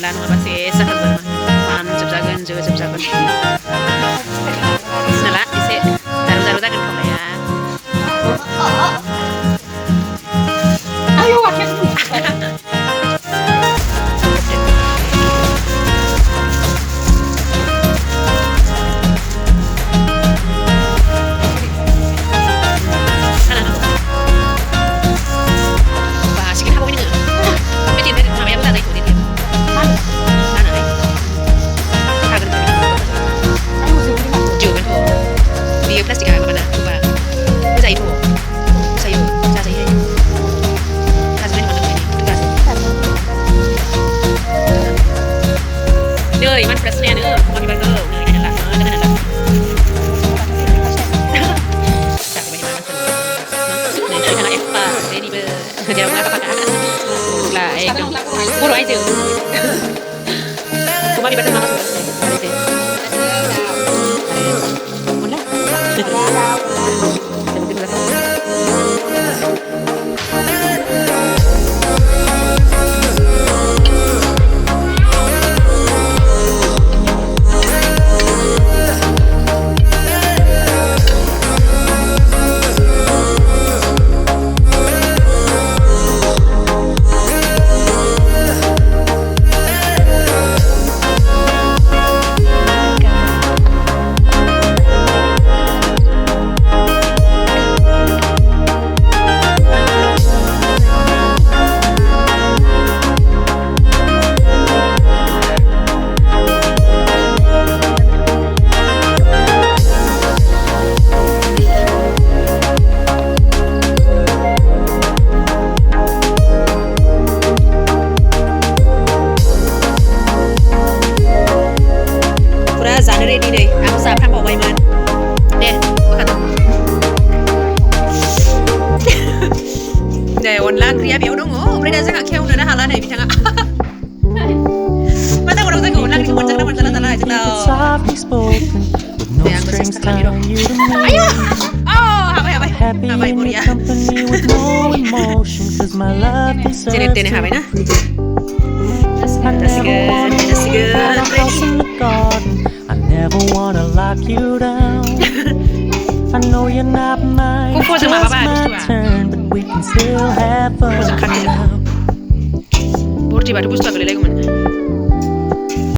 ला नङाबा सेस जाथारगोन मानजोब जागोन जोजोब जागोन नाला एसे दारु दारु जागोन खावनाया Ayo akhirnya plastik apa mana coba bisa itu saya saya kasih mana ini tugas deh iman plastiknya deh mau dibantu nih ada lah ada lah tapi banyak banget nih kita apa ini be jauh nggak apa-apa lah buru aja cuma dibantu mama ready deh, aku siapkan bawa Iman. Deh, makan tuh. Deh, online kriya biar dong, oh, mereka jangan kau udah halan nih, bisa nggak? Masa orang jangan online kriya macam mana jalan-jalan aja tau. Deh, aku siapkan lagi dong. Ayo, oh, apa ibu ya? Jadi deh, apa ini? That's good, ready. Never wanna lock you down. I know you're not mine. It's just my turn, but we can still have fun. Burti baru busta kali lagi mana?